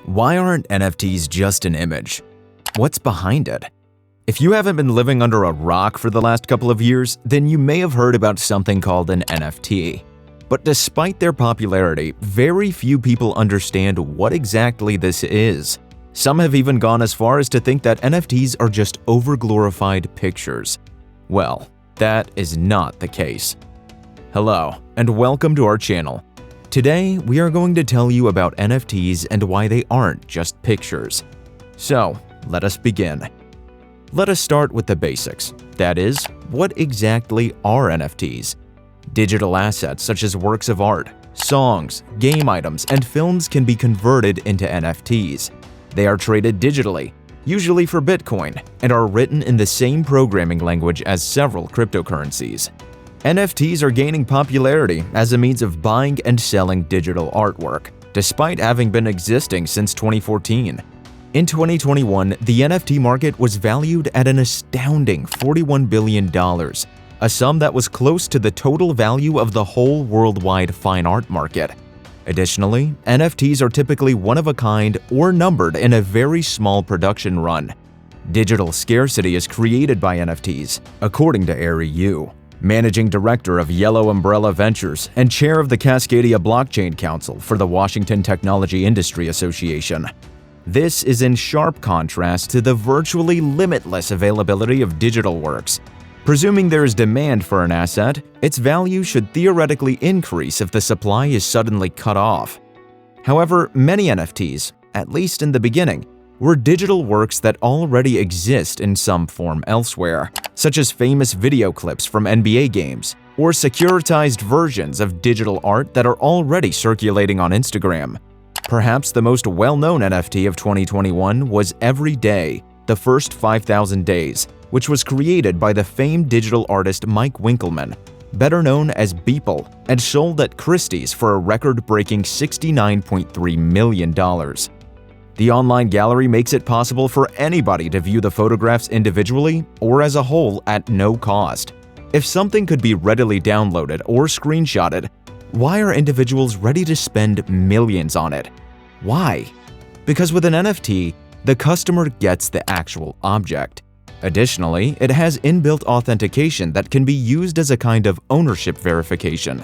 Why aren't NFTs just an image? What's behind it? If you haven't been living under a rock for the last couple of years, then you may have heard about something called an NFT. But despite their popularity, very few people understand what exactly this is. Some have even gone as far as to think that NFTs are just overglorified pictures. Well, that is not the case. Hello, and welcome to our channel. Today, we are going to tell you about NFTs and why they aren't just pictures. So, let us begin. Let us start with the basics. That is, what exactly are NFTs? Digital assets such as works of art, songs, game items, and films can be converted into NFTs. They are traded digitally, usually for Bitcoin, and are written in the same programming language as several cryptocurrencies. NFTs are gaining popularity as a means of buying and selling digital artwork, despite having been existing since 2014. In 2021, the NFT market was valued at an astounding $41 billion, a sum that was close to the total value of the whole worldwide fine art market. Additionally, NFTs are typically one of a kind or numbered in a very small production run. Digital scarcity is created by NFTs, according to Ari Yu, Managing Director of Yellow Umbrella Ventures and Chair of the Cascadia Blockchain Council for the Washington Technology Industry Association. This is in sharp contrast to the virtually limitless availability of digital works. Presuming there is demand for an asset, its value should theoretically increase if the supply is suddenly cut off. However, many NFTs, at least in the beginning, were digital works that already exist in some form elsewhere, such as famous video clips from NBA games, or securitized versions of digital art that are already circulating on Instagram. Perhaps the most well-known NFT of 2021 was Every Day, the First 5,000 Days, which was created by the famed digital artist Mike Winkelmann, better known as Beeple, and sold at Christie's for a record-breaking $69.3 million. The online gallery makes it possible for anybody to view the photographs individually or as a whole at no cost. If something could be readily downloaded or screenshotted, why are individuals ready to spend millions on it? Why? Because with an NFT, the customer gets the actual object. Additionally, it has inbuilt authentication that can be used as a kind of ownership verification.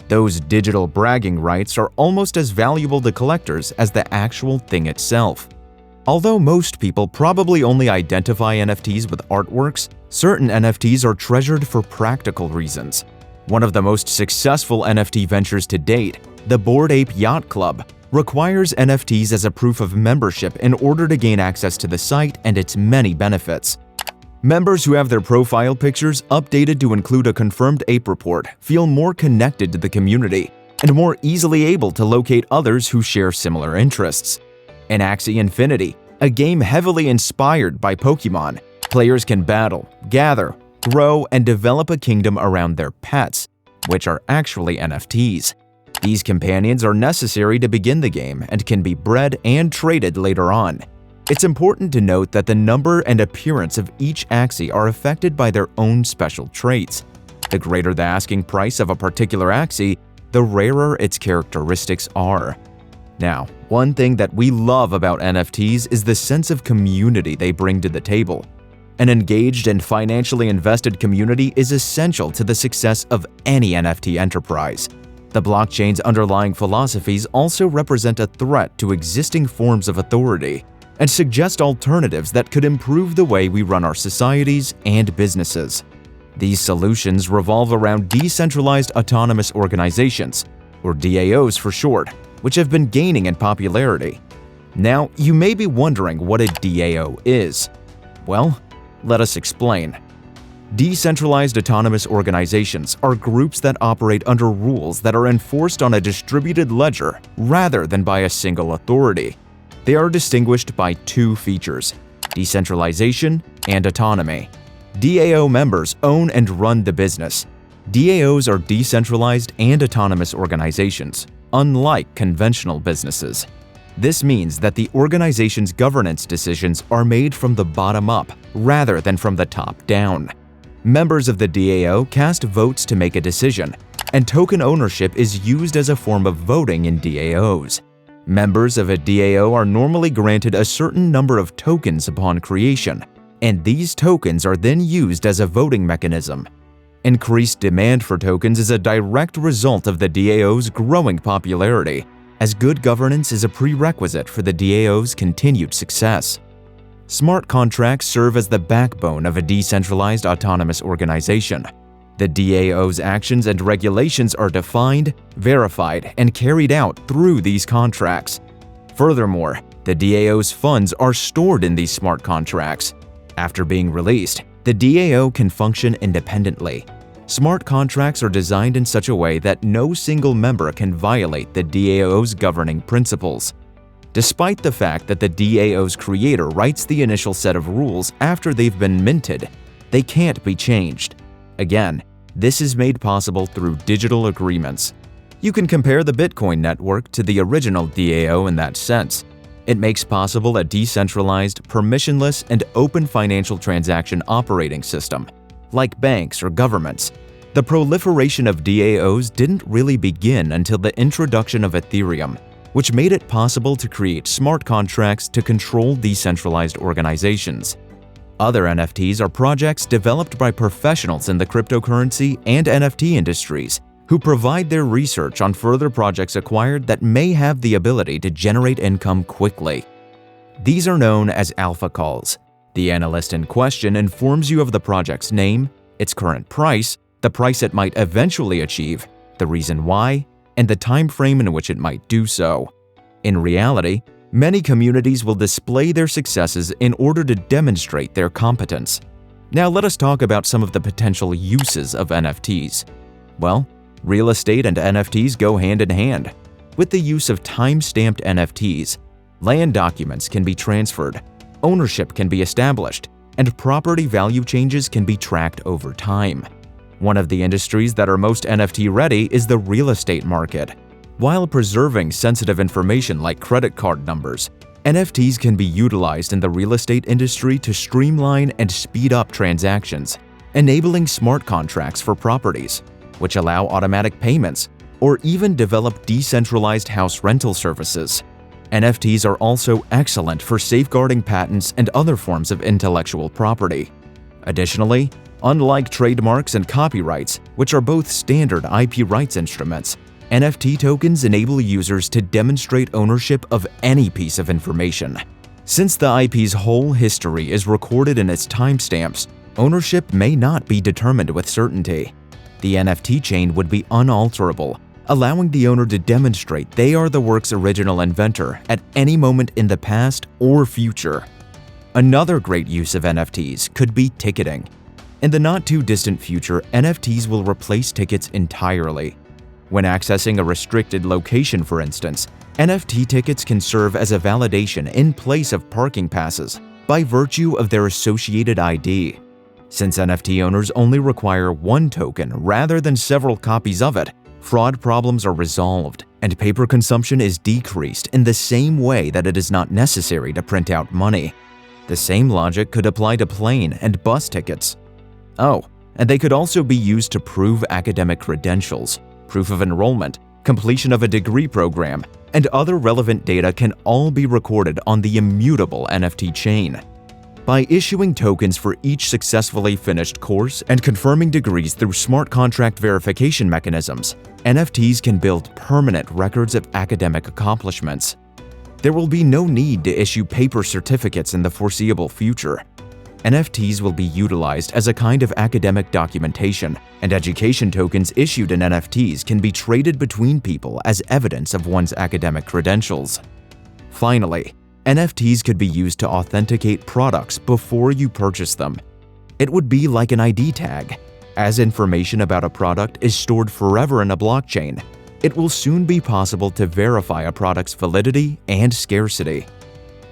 Those digital bragging rights are almost as valuable to collectors as the actual thing itself. Although most people probably only identify NFTs with artworks, certain NFTs are treasured for practical reasons. One of the most successful NFT ventures to date, the Bored Ape Yacht Club, requires NFTs as a proof of membership in order to gain access to the site and its many benefits. Members who have their profile pictures updated to include a confirmed ape report feel more connected to the community and more easily able to locate others who share similar interests. In Axie Infinity, a game heavily inspired by Pokemon, players can battle, gather, grow, and develop a kingdom around their pets, which are actually NFTs. These companions are necessary to begin the game and can be bred and traded later on. It's important to note that the number and appearance of each Axie are affected by their own special traits. The greater the asking price of a particular Axie, the rarer its characteristics are. Now, one thing that we love about NFTs is the sense of community they bring to the table. An engaged and financially invested community is essential to the success of any NFT enterprise. The blockchain's underlying philosophies also represent a threat to existing forms of authority and suggest alternatives that could improve the way we run our societies and businesses. These solutions revolve around decentralized autonomous organizations, or DAOs for short, which have been gaining in popularity. Now, you may be wondering what a DAO is. Well, let us explain. Decentralized autonomous organizations are groups that operate under rules that are enforced on a distributed ledger rather than by a single authority. They are distinguished by two features: decentralization and autonomy. DAO members own and run the business. DAOs are decentralized and autonomous organizations, unlike conventional businesses. This means that the organization's governance decisions are made from the bottom up rather than from the top down. Members of the DAO cast votes to make a decision, and token ownership is used as a form of voting in DAOs. Members of a DAO are normally granted a certain number of tokens upon creation, and these tokens are then used as a voting mechanism. Increased demand for tokens is a direct result of the DAO's growing popularity, as good governance is a prerequisite for the DAO's continued success. Smart contracts serve as the backbone of a decentralized autonomous organization. The DAO's actions and regulations are defined, verified, and carried out through these contracts. Furthermore, the DAO's funds are stored in these smart contracts. After being released, the DAO can function independently. Smart contracts are designed in such a way that no single member can violate the DAO's governing principles. Despite the fact that the DAO's creator writes the initial set of rules after they've been minted, they can't be changed. Again, this is made possible through digital agreements. You can compare the Bitcoin network to the original DAO in that sense. It makes possible a decentralized, permissionless, and open financial transaction operating system. Like banks or governments, the proliferation of DAOs didn't really begin until the introduction of Ethereum, which made it possible to create smart contracts to control decentralized organizations. Other NFTs are projects developed by professionals in the cryptocurrency and NFT industries who provide their research on further projects acquired that may have the ability to generate income quickly. These are known as alpha calls. The analyst in question informs you of the project's name, its current price, the price it might eventually achieve, the reason why, and the time frame in which it might do so. In reality, many communities will display their successes in order to demonstrate their competence. Now let us talk about some of the potential uses of NFTs. Well, real estate and NFTs go hand in hand. With the use of time-stamped NFTs, land documents can be transferred, ownership can be established, and property value changes can be tracked over time. One of the industries that are most NFT-ready is the real estate market. While preserving sensitive information like credit card numbers, NFTs can be utilized in the real estate industry to streamline and speed up transactions, enabling smart contracts for properties, which allow automatic payments, or even develop decentralized house rental services. NFTs are also excellent for safeguarding patents and other forms of intellectual property. Additionally, unlike trademarks and copyrights, which are both standard IP rights instruments, NFT tokens enable users to demonstrate ownership of any piece of information. Since the IP's whole history is recorded in its timestamps, ownership may not be determined with certainty. The NFT chain would be unalterable, allowing the owner to demonstrate they are the work's original inventor at any moment in the past or future. Another great use of NFTs could be ticketing. In the not-too-distant future, NFTs will replace tickets entirely. When accessing a restricted location, for instance, NFT tickets can serve as a validation in place of parking passes by virtue of their associated ID. Since NFT owners only require one token rather than several copies of it, fraud problems are resolved, and paper consumption is decreased in the same way that it is not necessary to print out money. The same logic could apply to plane and bus tickets. Oh, and they could also be used to prove academic credentials, proof of enrollment, completion of a degree program, and other relevant data can all be recorded on the immutable NFT chain. By issuing tokens for each successfully finished course and confirming degrees through smart contract verification mechanisms, NFTs can build permanent records of academic accomplishments. There will be no need to issue paper certificates in the foreseeable future. NFTs will be utilized as a kind of academic documentation, and education tokens issued in NFTs can be traded between people as evidence of one's academic credentials. Finally, NFTs could be used to authenticate products before you purchase them. It would be like an ID tag. As information about a product is stored forever in a blockchain, it will soon be possible to verify a product's validity and scarcity.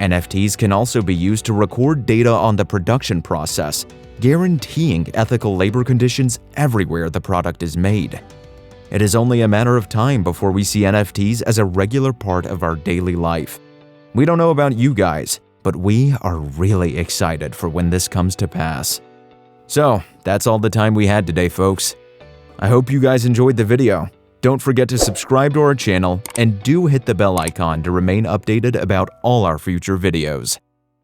NFTs can also be used to record data on the production process, guaranteeing ethical labor conditions everywhere the product is made. It is only a matter of time before we see NFTs as a regular part of our daily life. We don't know about you guys, but we are really excited for when this comes to pass. So, that's all the time we had today, folks. I hope you guys enjoyed the video. Don't forget to subscribe to our channel and do hit the bell icon to remain updated about all our future videos.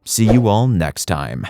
See you all next time.